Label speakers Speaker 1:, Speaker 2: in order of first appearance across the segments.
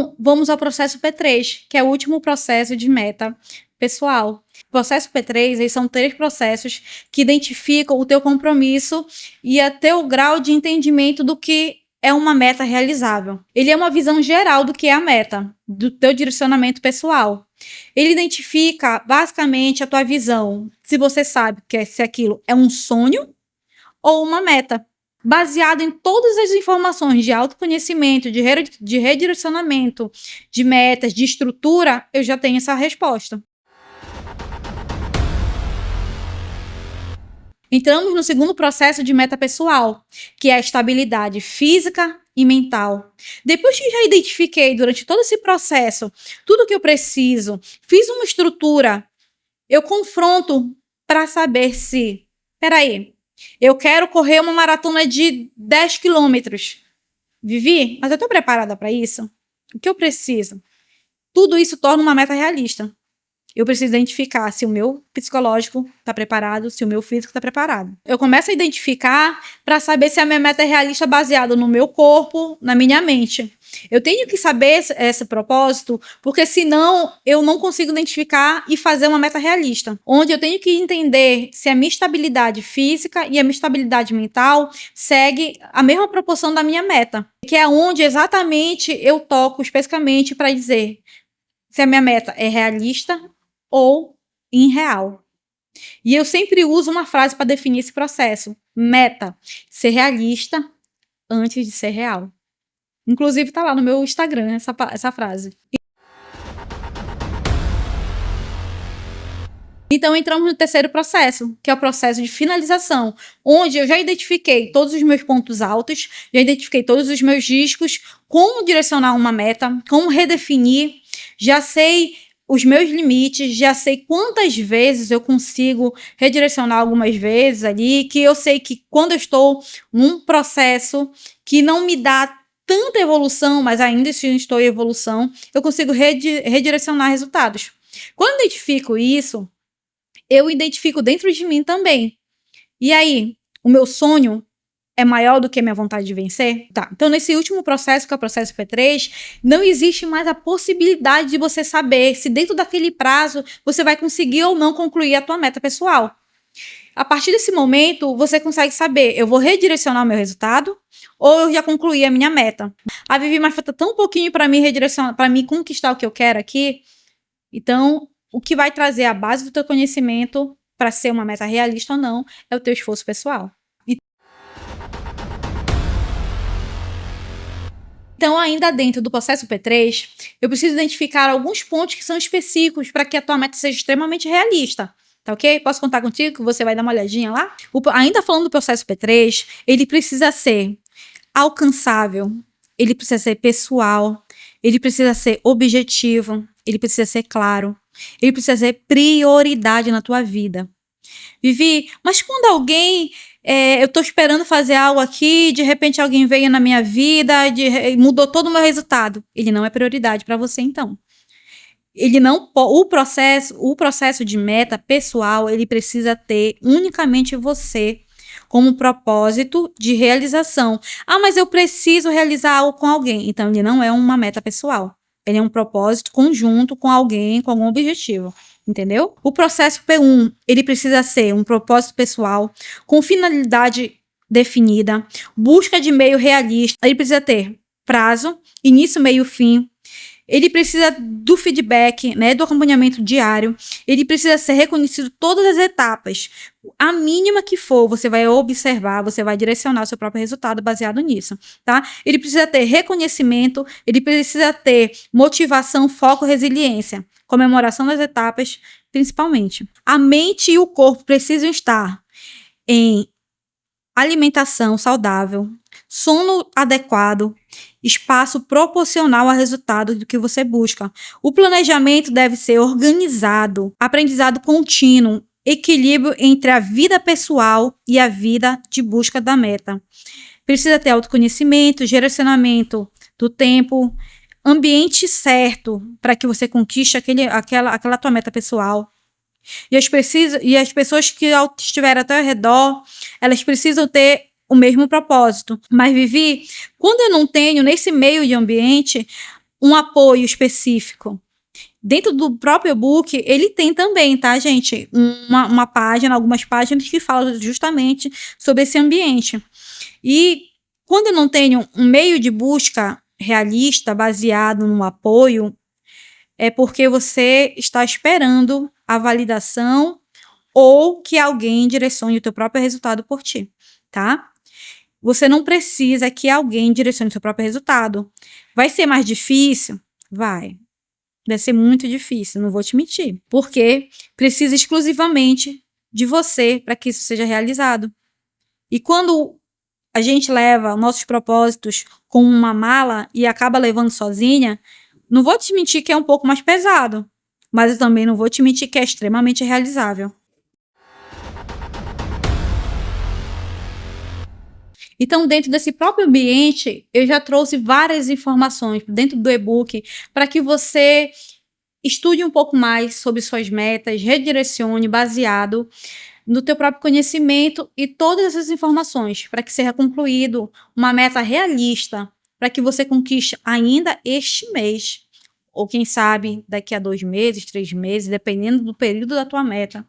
Speaker 1: Então, vamos ao processo P3, que é o último processo de meta pessoal. O processo P3, eles são 3 processos que identificam o teu compromisso e o teu grau de entendimento do que é uma meta realizável. Ele é uma visão geral do que é a meta, do teu direcionamento pessoal. Ele identifica, basicamente, a tua visão, se você sabe se aquilo é um sonho ou uma meta. Baseado em todas as informações de autoconhecimento, de redirecionamento, de metas, de estrutura, eu já tenho essa resposta. Entramos no segundo processo de meta pessoal, que é a estabilidade física e mental. Depois que já identifiquei durante todo esse processo tudo que eu preciso, fiz uma estrutura, eu confronto para saber se, peraí, eu quero correr uma maratona de 10 quilômetros. Vivi, mas eu estou preparada para isso? O que eu preciso? Tudo isso torna uma meta realista. Eu preciso identificar se o meu psicológico está preparado, se o meu físico está preparado. Eu começo a identificar para saber se a minha meta é realista baseada no meu corpo, na minha mente. Eu tenho que saber esse propósito, porque senão eu não consigo identificar e fazer uma meta realista. Onde eu tenho que entender se a minha estabilidade física e a minha estabilidade mental segue a mesma proporção da minha meta. Que é onde exatamente eu toco especificamente para dizer se a minha meta é realista ou irreal. E eu sempre uso uma frase para definir esse processo. Meta, ser realista antes de ser real. Inclusive tá lá no meu Instagram essa frase. Então entramos no terceiro processo, que é o processo de finalização, onde eu já identifiquei todos os meus pontos altos, já identifiquei todos os meus riscos, como direcionar uma meta, como redefinir, já sei os meus limites, já sei quantas vezes eu consigo redirecionar algumas vezes ali, que eu sei que quando eu estou num processo que não me dá tanta evolução, mas ainda estou em evolução, eu consigo redirecionar resultados. Quando eu identifico isso, eu identifico dentro de mim também. E aí, o meu sonho é maior do que a minha vontade de vencer? Tá. Então, nesse último processo, que é o processo P3, não existe mais a possibilidade de você saber se dentro daquele prazo você vai conseguir ou não concluir a tua meta pessoal. A partir desse momento, você consegue saber, eu vou redirecionar o meu resultado ou eu já concluí a minha meta. A Vivi, mas falta tão pouquinho para mim redirecionar, para mim conquistar o que eu quero aqui. Então, o que vai trazer a base do teu conhecimento para ser uma meta realista ou não é o teu esforço pessoal. Então, ainda dentro do processo P3, eu preciso identificar alguns pontos que são específicos para que a tua meta seja extremamente realista. Tá ok? Posso contar contigo que você vai dar uma olhadinha lá? Ainda falando do processo P3, ele precisa ser alcançável, ele precisa ser pessoal, ele precisa ser objetivo, ele precisa ser claro, ele precisa ser prioridade na tua vida. Vivi, mas quando alguém... eu tô esperando fazer algo aqui, de repente alguém veio na minha vida, mudou todo o meu resultado. Ele não é prioridade para você, então. Ele não, o processo de meta pessoal, ele precisa ter unicamente você como propósito de realização. Ah, mas eu preciso realizar algo com alguém. Então, ele não é uma meta pessoal. Ele é um propósito conjunto com alguém, com algum objetivo. Entendeu? O processo P1, ele precisa ser um propósito pessoal, com finalidade definida, busca de meio realista, ele precisa ter prazo, início, meio, fim, ele precisa do feedback, né, do acompanhamento diário, ele precisa ser reconhecido todas as etapas, a mínima que for, você vai observar, você vai direcionar o seu próprio resultado baseado nisso, tá? Ele precisa ter reconhecimento, ele precisa ter motivação, foco, resiliência, comemoração das etapas, principalmente. A mente e o corpo precisam estar em alimentação saudável, sono adequado, espaço proporcional ao resultado do que você busca. O planejamento deve ser organizado, aprendizado contínuo, equilíbrio entre a vida pessoal e a vida de busca da meta. Precisa ter autoconhecimento, direcionamento do tempo, ambiente certo para que você conquiste aquela tua meta pessoal. E as pessoas que estiverem ao teu redor, elas precisam ter o mesmo propósito. Mas, Vivi, quando eu não tenho nesse meio de ambiente, um apoio específico. Dentro do próprio e-book, ele tem também, tá, gente? Uma página, algumas páginas que falam justamente sobre esse ambiente. E quando eu não tenho um meio de busca realista, baseado no apoio, é porque você está esperando a validação ou que alguém direcione o teu próprio resultado por ti, tá? Você não precisa que alguém direcione o seu próprio resultado. Vai ser mais difícil? Vai. Vai ser muito difícil, não vou te mentir. Porque precisa exclusivamente de você para que isso seja realizado. E quando a gente leva nossos propósitos com uma mala e acaba levando sozinha, não vou te mentir que é um pouco mais pesado. Mas eu também não vou te mentir que é extremamente realizável. Então, dentro desse próprio ambiente, eu já trouxe várias informações dentro do e-book para que você estude um pouco mais sobre suas metas, redirecione baseado no teu próprio conhecimento e todas essas informações para que seja concluído uma meta realista para que você conquiste ainda este mês ou quem sabe daqui a 2 meses, 3 meses, dependendo do período da tua meta,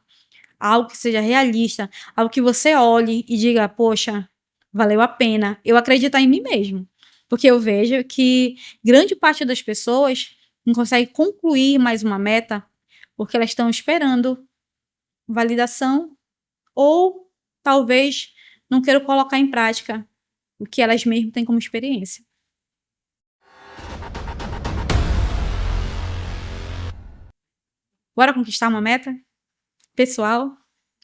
Speaker 1: algo que seja realista, algo que você olhe e diga, poxa, valeu a pena eu acreditar em mim mesmo. Porque eu vejo que grande parte das pessoas não consegue concluir mais uma meta porque elas estão esperando validação ou talvez não queiram colocar em prática o que elas mesmas têm como experiência. Bora conquistar uma meta pessoal?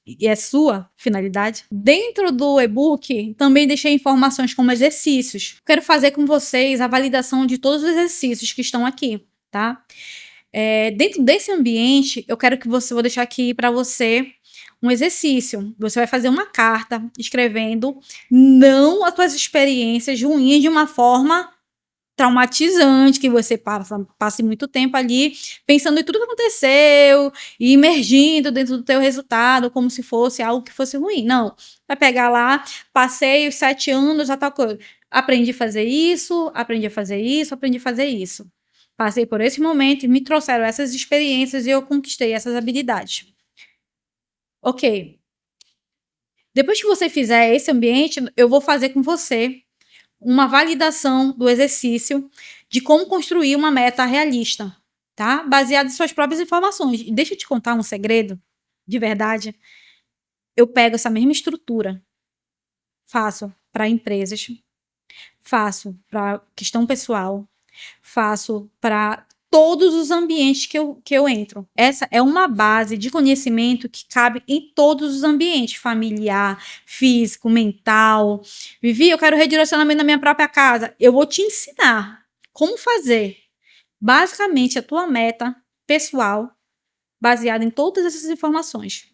Speaker 1: E é sua finalidade. Dentro do e-book, também deixei informações como exercícios. Quero fazer com vocês a validação de todos os exercícios que estão aqui, tá? Dentro desse ambiente, eu quero que você, vou deixar aqui para você um exercício. Você vai fazer uma carta escrevendo não as suas experiências ruins de uma forma traumatizante, que você passe muito tempo ali pensando em tudo que aconteceu e imergindo dentro do teu resultado como se fosse algo que fosse ruim. Não, vai pegar lá, passei os 7 anos, já tal coisa. Aprendi a fazer isso, aprendi a fazer isso, aprendi a fazer isso. Passei por esse momento e me trouxeram essas experiências e eu conquistei essas habilidades. Ok. Depois que você fizer esse ambiente, eu vou fazer com você uma validação do exercício de como construir uma meta realista, tá? Baseada em suas próprias informações. E deixa eu te contar um segredo, de verdade. Eu pego essa mesma estrutura, faço para empresas, faço para questão pessoal, faço para todos os ambientes que eu entro. Essa é uma base de conhecimento que cabe em todos os ambientes, familiar, físico, mental. Vivi, eu quero redirecionamento na minha própria casa. Eu vou te ensinar como fazer basicamente a tua meta pessoal baseada em todas essas informações.